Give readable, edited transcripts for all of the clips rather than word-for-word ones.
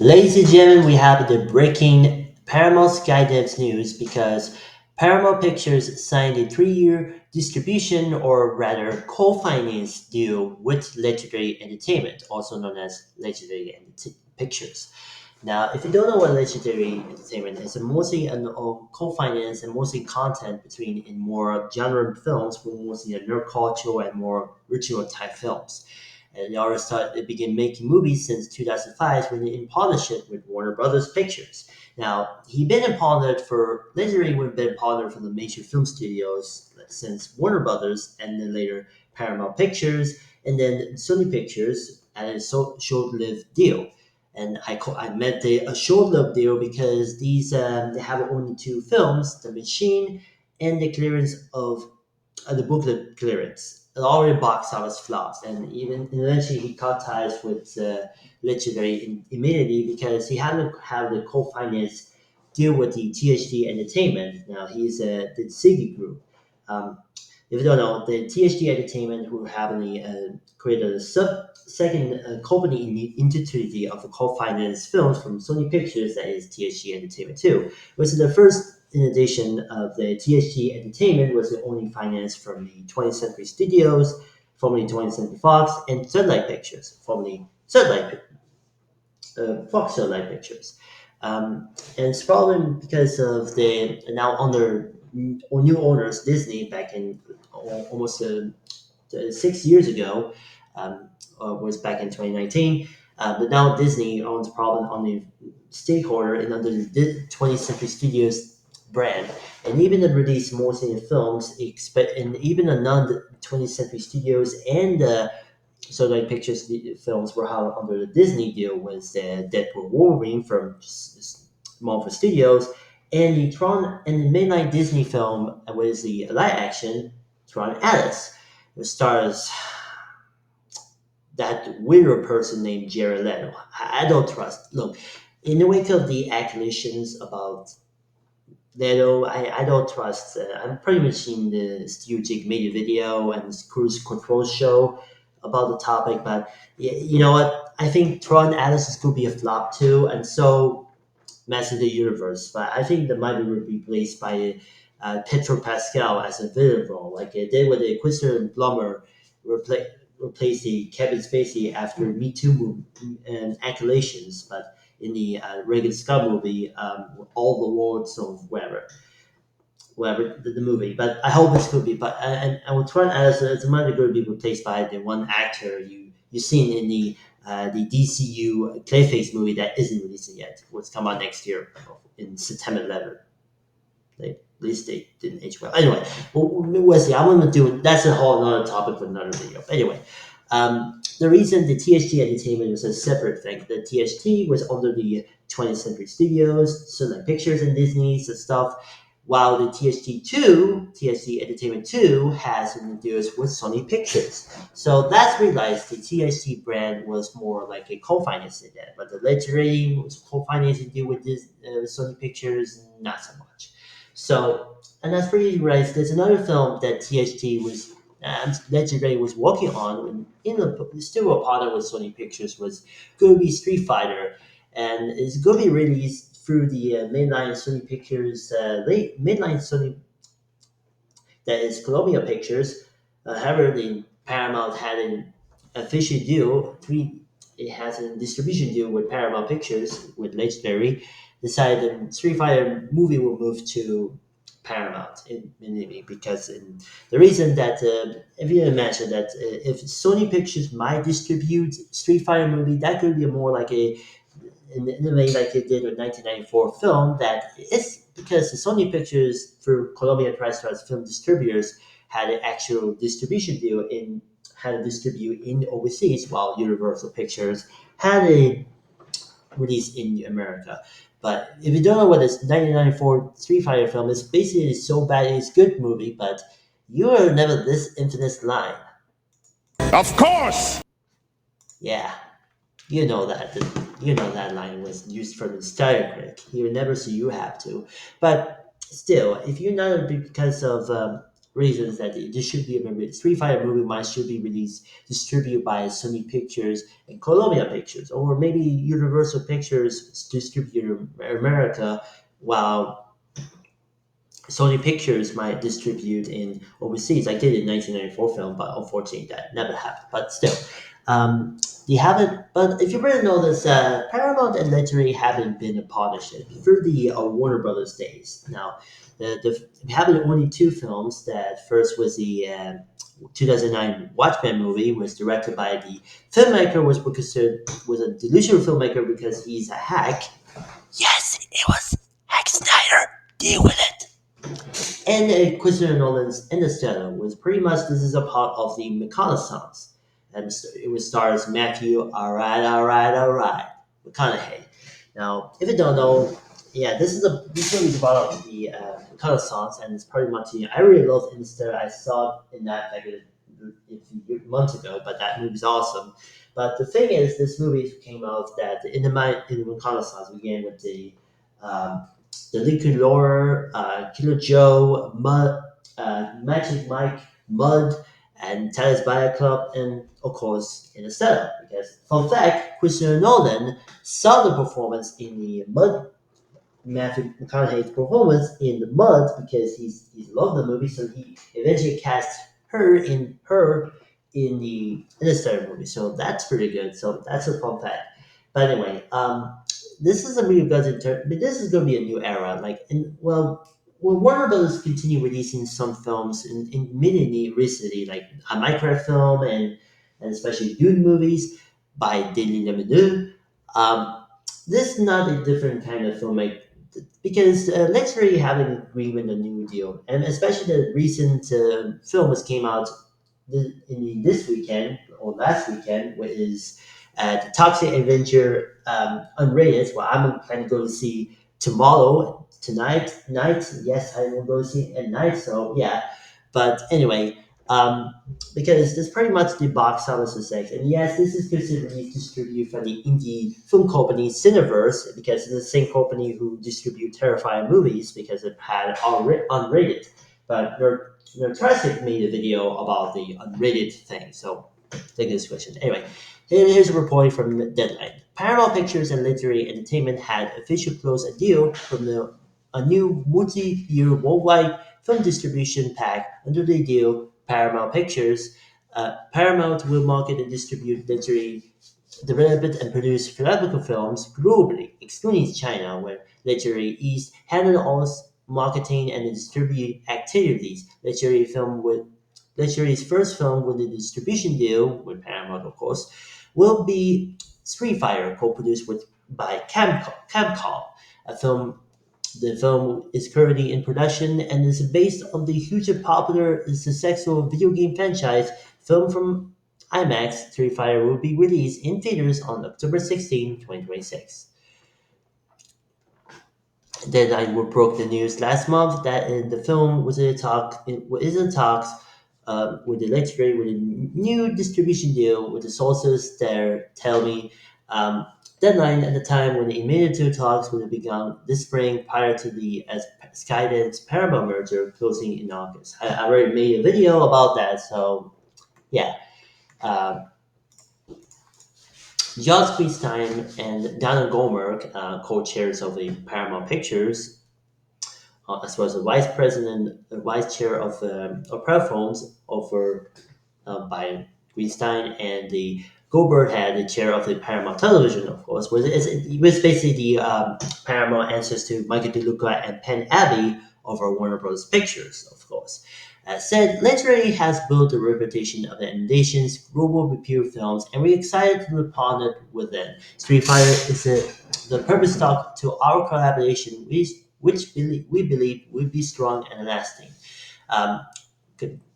Ladies and gentlemen, we have the breaking Paramount Skydance news because Paramount Pictures signed a 3-year distribution, or rather co-finance deal with Legendary Entertainment, also known as Legendary Pictures. Now, if you don't know what Legendary Entertainment is, it's mostly an co-finance and mostly content between in more genre films, mostly a nerd culture and more ritual type films. And they began making movies since 2005 when in partnership with Warner Brothers Pictures. Now, he been in partnered for Legendary would have been partnered for the major film studios since Warner Brothers and then later Paramount Pictures and then Sony Pictures and a short-lived deal. And I meant a short-lived deal because they have only two films, The Machine and the clearance of the booklet clearance. Already box office flops, and even eventually he cut ties with Legendary immediately because he had to have the co-finance deal with the THD Entertainment. Now he's the Siggy Group. Um, if you don't know, the THD Entertainment who have created a second company in the entity of the co-finance films from Sony Pictures, that is THD Entertainment 2. Which is the first in addition of the THD Entertainment was the only finance from the 20th Century Studios, formerly 20th Century Fox, and Sunlight Pictures, formerly Fox Sunlight Pictures. And it's probably because of the now under new owners, Disney, back in almost 6 years ago, um, was back in 2019. But now Disney owns probably on the stakeholder and under the 20th Century Studios brand, and even the release mostly in films, expect and even the non 20th Century Studios and so like pictures the films were held under the Disney deal was Deadpool Wolverine from Marvel Studios, and the Tron and the Midnight Disney film was the live action Tron Alice. It stars that weird person named Jared Leto. I don't trust. Look, in the wake of the accusations about Leto, I don't trust. I'm pretty much seen the Stu Jig made a video and Cruise Control show about the topic, but you know what? I think Tron Alice is going to be a flop too, and so Master the Universe. But I think that might be replaced by Petro Pascal as a villain role, like it did with the Inquisitor and Plumber repla- replace the Kevin Spacey after Me Too and accusations. But in the Reagan Scott movie, all the words of whatever the movie. But I hope it's going to be. But and will try as it's might going to be replaced by the one actor you seen in the DCU Clayface movie that isn't released yet. What's come out next year in September 11th. They, at least they didn't age well. Anyway, we'll see. I'm gonna do it. That's a whole another topic for another video. Anyway, the reason the THT Entertainment was a separate thing. The THT was under the 20th Century Studios, Sunlight Pictures, and Disney's and stuff. While the THT Entertainment 2, has deals with Sony Pictures. So that's realized the THT brand was more like a co-financing deal, but the Legendary was co-financing deal with this Sony Pictures, not so much. So, and that's pretty right. There's another film that THT was Legendary was working on, and still a partner with Sony Pictures, was going to be Street Fighter, and it's going to be released through the mainline Sony Pictures, mainline Sony, that is Columbia Pictures. However, the Paramount had an official deal. It has a distribution deal with Paramount Pictures with Legendary. Decided the Street Fighter movie will move to Paramount because the reason that if you imagine that if Sony Pictures might distribute Street Fighter movie, that could be more like in a way like it did with 1994 film, that it's because the Sony Pictures through Columbia TriStar's film distributors had an actual distribution deal in had to distribute in overseas, while Universal Pictures had a release in America. But if you don't know what this 1994 Street Fighter film is, basically it's so bad it's good movie, but you are never this infamous line. Of course! Yeah, you know that that line was used from the Star Trek. You never see you have to, but still, if you're not because of reasons that this should be a movie. Street Fighter movie might should be released, distributed by Sony Pictures and Columbia Pictures, or maybe Universal Pictures distribute in America, while Sony Pictures might distribute in overseas. I did in 1994 film, but unfortunately that never happened. But still, um, they haven't. But if you really notice, Paramount and Legendary haven't been a partnership through the Warner Brothers days. Now, we have only two films. That first was the 2009 Watchmen movie, was directed by the filmmaker was a delusional filmmaker because he's a hack. Yes, it was Hack Snyder. Deal with it. And Christopher Nolan's Interstellar was pretty much this is a part of the reconnaissance, and it was stars Matthew. All right, McConaughey. Now, if you don't know, yeah, this movie is about the reconnaissance, and it's pretty much. I really love Interstellar. I saw it in that like a few months ago, but that movie's awesome. But the thing is, this movie came out that in the reconnaissance began with the Lincoln Lawyer, Killer Joe, Magic Mike, Mud, and Tallis Buyer Club, and of course Interstellar. Because fun fact, Christopher Nolan saw the performance in the Mud, Matthew McConaughey's performance in the Mud because he loved the movie, so he eventually cast her in the Interstellar movie. So that's pretty good. So that's a fun fact. But anyway, this is a movie because but this is going to be a new era. Like, when Warner Brothers continue releasing some films in mini recently, like a Minecraft film and especially Dune movies by Denis Villeneuve. Um, this is not a different kind of filmmaking because let's really have an agreement, a new deal, and especially the recent films came out this weekend or last weekend, which is the Toxic Avenger unrated. Well, I'm planning to go to see tomorrow, tonight, night. Yes, I will go see it at night. So yeah, but anyway, because this pretty much the box office success. And yes, this is considered distributed from the indie film company Cineverse because it's the same company who distribute Terrifying movies because it had unrated. But Traffic made a video about the unrated thing. So take this question. Anyway, here's a report from Deadline. Paramount Pictures and Literary Entertainment had officially closed a deal from a new multi-year worldwide film distribution pact. Under the deal, Paramount Pictures, Paramount will market and distribute literary, develop and produce theatrical films globally, excluding China, where Literary East handle all marketing and distribute activities. Literary's first film with a distribution deal with Paramount, of course, will be Street Fighter, co-produced by Capcom, a film the film is currently in production and is based on the hugely popular and successful video game franchise. Film from IMAX, Street Fighter will be released in theaters on October 16, 2026. Then I broke the news last month that the film is in talks with the lecturer with a new distribution deal with the sources there tell me deadline at the time when the immediate two talks would have begun this spring prior to the as Skydance Paramount merger closing in August. I already made a video about that, so yeah. Uh, Joss Christine and Dana Gomer, co-chairs of the Paramount Pictures, as well as the vice president, vice chair of Platforms over by Greenstein, and the Goldberg had the chair of the Paramount Television, of course, it was basically the Paramount answers to Michael DeLuca and Penn Abbey over Warner Bros. Pictures, of course. As said, Legendary has built a reputation of the nation's global repeal films, and we're excited to be partnered with them. Street Fighter is the purpose talk to our collaboration, we believe will be strong and lasting. Um,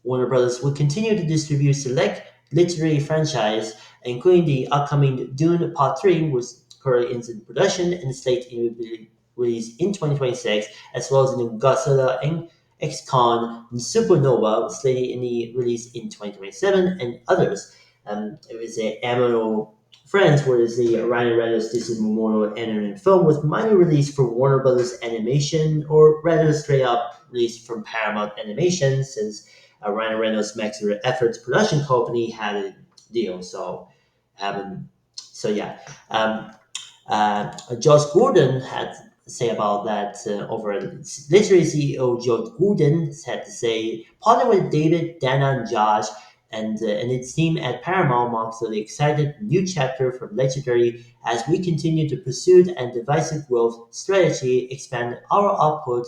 Warner Brothers will continue to distribute select literary franchise, including the upcoming Dune Part 3, which currently is in production and slated to be released in 2026, as well as the new Godzilla and X-Con and Supernova, slated in the release in 2027, and others. It was an annual Friends, where the Ryan Reynolds Disney Memorial animated film was minor released from Warner Brothers Animation, or rather straight up released from Paramount Animation, since Ryan Reynolds' Maximum Efforts production company had a deal. So um, Josh Gordon had to say about that over literary CEO Josh Gordon had to say, partner with David, Dana, and Josh, and its team at Paramount marks the excited new chapter from Legendary as we continue to pursue and divisive growth strategy, expand our output,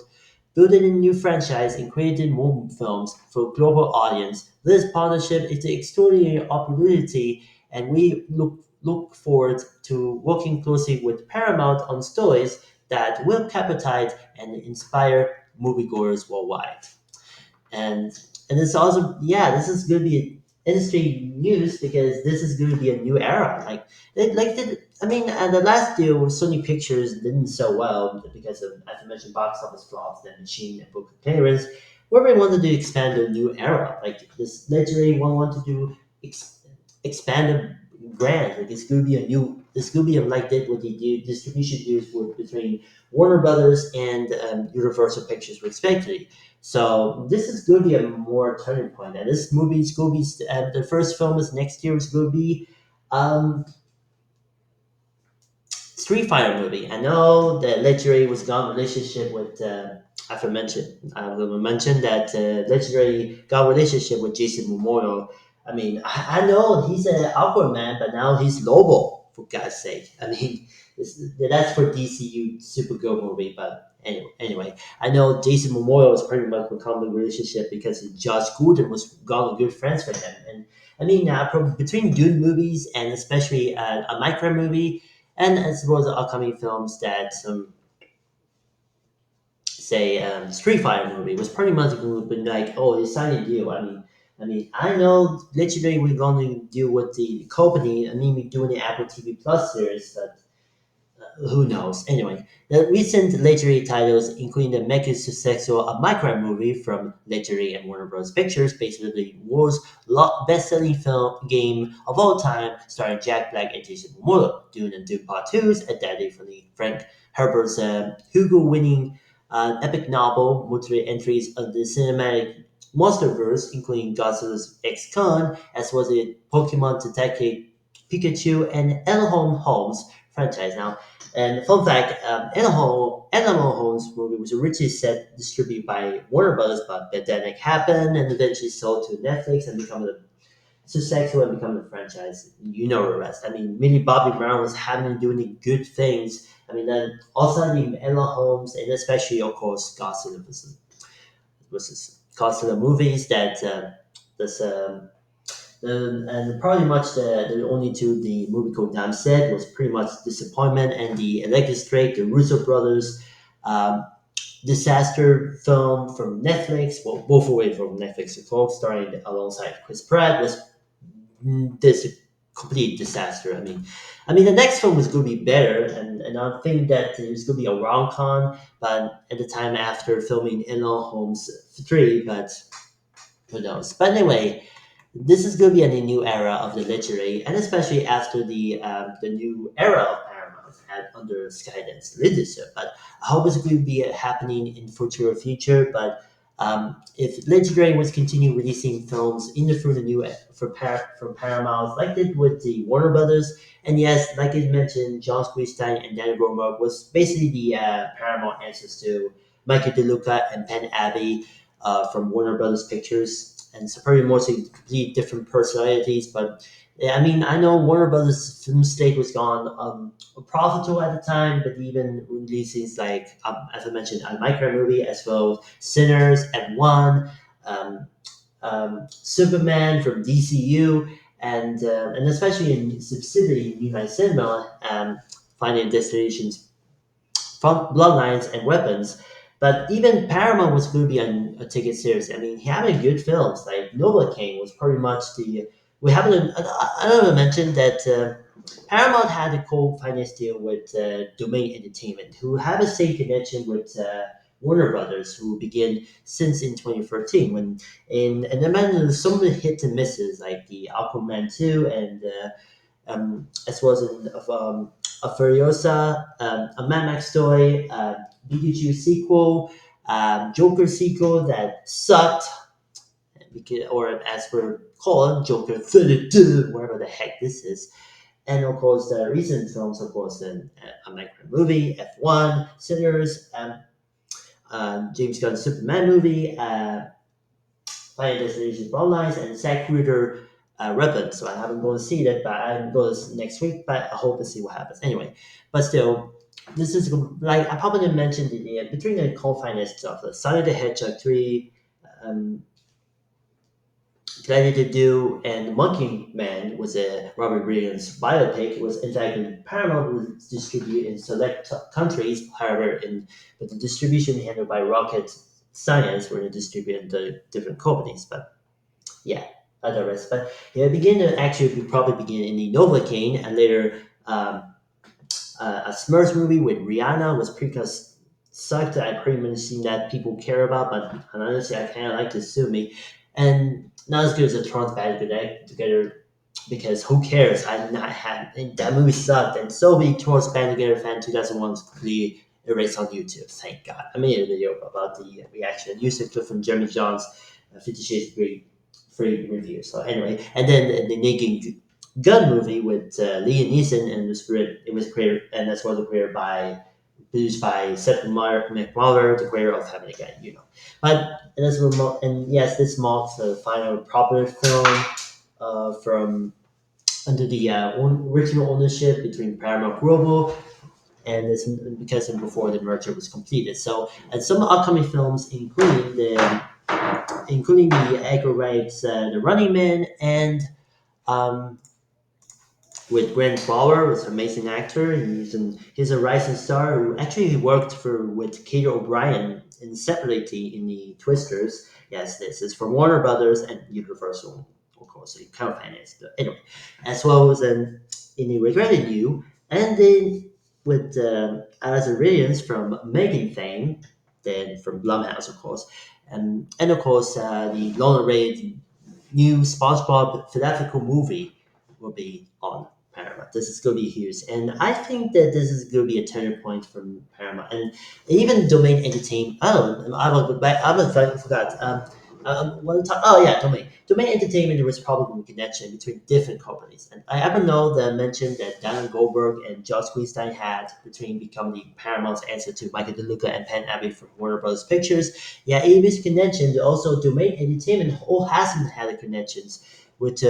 building a new franchise, and creating more films for a global audience. This partnership is an extraordinary opportunity, and we look forward to working closely with Paramount on stories that will capitalize and inspire moviegoers worldwide. And it's also, yeah, this is going to be industry news because this is going to be a new era. I mean, the last deal with Sony Pictures didn't sell well because of, as I mentioned, box office flops and machine and book clearance. Where we wanted to expand a new era, like this legendary one wanted to expand a brand. Like it's going to be a new, it's going to be like did what they do distribution deals with between Warner Brothers and Universal Pictures, respectively. So this is going to be a more turning point. And this movie is going to be the first film is next year is going to be um, Street Fighter movie. I know that Legendary was got a relationship with. I will mention that Legendary got a relationship with Jason Memorial. I mean, I know he's an awkward man, but now he's Lobo for God's sake. I mean, that's for DCU Supergirl movie. But anyway, I know Jason Memorial was pretty much become the relationship because Josh Gordon was gone good friends with him. And I mean, between Dune movies and especially a Micro movie and as well as the upcoming films that say Street Fighter movie was pretty much been like, oh, they signed a deal. I know literally we're going to deal with the company. I mean, we're doing the Apple TV Plus series, but who knows? Anyway, the recent literary titles, including the mega successful A Micro movie from Literary and Warner Bros. Pictures, based on the world's best-selling film game of all time, starring Jack Black and Jason Momoa. Dune and Dune Part 2's adapted from the Frank Herbert's Hugo-winning epic novel, multiple entries of the cinematic monsterverse, including Godzilla's X Khan, as well as the Pokemon Detective Pikachu and Enola Holmes franchise. Now, and fun fact, Animal Homes movie was originally set distributed by Warner Brothers, but pandemic happened and eventually sold to Netflix and become the successful and become the franchise. You know the rest. I mean, Millie Bobby Brown was having doing the good things. I mean, then also the Ella Holmes and especially of course Godzilla was Godzilla movies that this and probably much the only two the movie called Damn said was pretty much disappointment and the Electric Strike, the Russo brothers um, disaster film from Netflix, well both away from Netflix of course, starring alongside Chris Pratt was this a complete disaster. I mean the next film was going to be better and I think that it was going to be a rom-com, but at the time after filming Enola Holmes 3, but who knows. But anyway, this is going to be a new era of the literary, and especially after the new era of Paramount had under Skydance leadership. But I hope it's going to be happening in future. But if Legendary was continue releasing films in the through the new from Paramount, like they did with the Warner Brothers, and yes, like I mentioned, John Squeestein and Danny Romo was basically the Paramount answers to Michael DeLuca and Penn Abbey from Warner Brothers Pictures, and it's pretty mostly complete different personalities. But yeah, I mean, I know Warner Brothers film slate was gone profitable at the time, but even releasing like as I mentioned, a Micro movie as well as Sinners and One, um, Superman from DCU, and especially in subsidiary United Cinema, finding destinations from bloodlines and weapons. But even Paramount was going to be on a ticket series. I mean, he having good films like Nova King was pretty much the. We haven't. I don't know. Mention that Paramount had a co-finance deal with Domain Entertainment, who have a same connection with Warner Brothers, who began since in 2013. And then man, there's so many hits and misses like the Aquaman 2 as well as a Furiosa, a Mad Max story, Pikachu sequel, Joker sequel that sucked, because, or as we're called, Joker 32, whatever the heck this is. And of course, the recent films, of course, then a Minecraft movie, F1, Sinners, James Gunn's Superman movie, Final Destination Bloodlines, and Zack Ryder Weapon. So I haven't going to see that, but I'm going to next week. But I hope to see what happens anyway. But still, this is like I probably didn't mention between the confined stuff, the Sonic the Hedgehog 3. Um, Glad to Do and Monkey Man was a Robert Williams biopic. Was in fact Paramount was distributed in select countries. However, but the distribution handled by Rocket Science were distributed in the different companies. But yeah, other rest. But yeah, begin to actually probably begin in the Novocaine and later a Smurfs movie with Rihanna was pretty sucked. I pretty much seen that people care about, but honestly, I kind of like to sue me. And not as good as the Tron's Bad Together because who cares? I not had that movie sucked, and so many Tron's Bad Together fan 2001 was completely erased on YouTube. Thank God. I made a video about the reaction. I used a clip from Jeremy John's 50 Shades of Grey free review. So anyway, and then the Naked Gun movie with Liam Neeson, and it was created, and that's was created by produced by Seth MacFarlane, the creator of Having a Gun, you know. But and that's remote, and yes, this marks the final popular film from under the original ownership between Paramount Global and this because before the merger was completed. So, and some upcoming films, including the Edgar Wright's The Running Man and um, with Grant Fowler, was an amazing actor. He's a rising star who actually worked with Kate O'Brien in separately in the Twisters. Yes, this is from Warner Brothers and Universal, of course. So you can't finance it. Anyway, as well as in the Regretted You, and then with Alison Williams from Megan fame, then from Blumhouse, of course, and of course the Lona Ray new SpongeBob theatrical movie will be on Paramount. This is going to be huge, and I think that this is going to be a turning point from Paramount, and even Domain Entertainment. Oh, I will back. I forgot. Oh yeah, Domain. Domain Entertainment was probably a connection between different companies, and I ever know that mentioned that Dan Goldberg and Josh Greenstein had between becoming the Paramount's answer to Michael DeLuca and Penn Abbey from Warner Brothers Pictures. Yeah, it is connection. Also, Domain Entertainment all hasn't had a connections with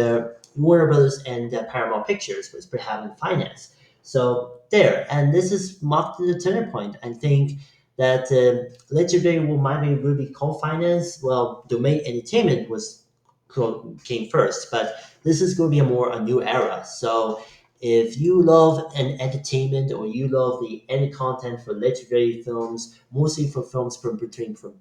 Warner Brothers and Paramount Pictures, was having finance. So there, and this is marked the turning point. I think that Legendary will might be really co-finance. Well, Domain Entertainment came first, but this is going to be a new era. So if you love an entertainment or you love the any content for legendary films, mostly for films from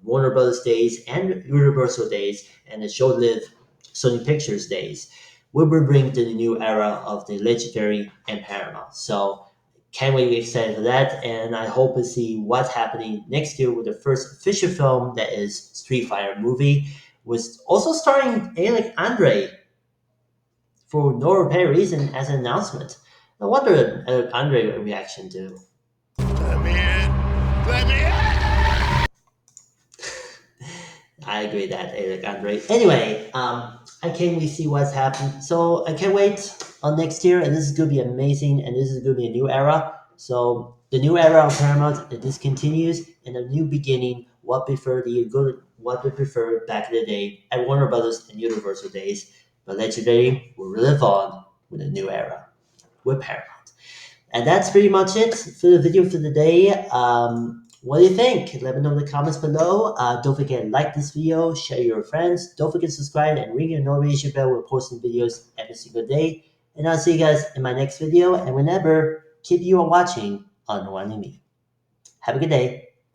Warner Brothers days and Universal days and the short-lived Sony Pictures days, we will bring to the new era of the legendary and Paramount. So can't wait to get excited for that, and I hope to see what's happening next year with the first official film that is Street Fighter movie, was also starring Alec Andre for no apparent reason as an announcement. I wonder Alec Andre reaction to. Let me in. Let me in. I agree that Eric Andre. Anyway, I can't wait to see what's happened. So I can't wait on next year, and this is gonna be amazing, and this is gonna be a new era. So the new era of Paramount, this continues, and a new beginning. What we prefer back in the day at Warner Brothers and Universal days, but legendary will live on with a new era with Paramount. And that's pretty much it for the video for the day. What do you think? Let me know in the comments below. Don't forget to like this video, share your friends. Don't forget to subscribe and ring your notification bell. We're posting videos every single day. And I'll see you guys in my next video. And whenever, keep you watching on One Me. Have a good day.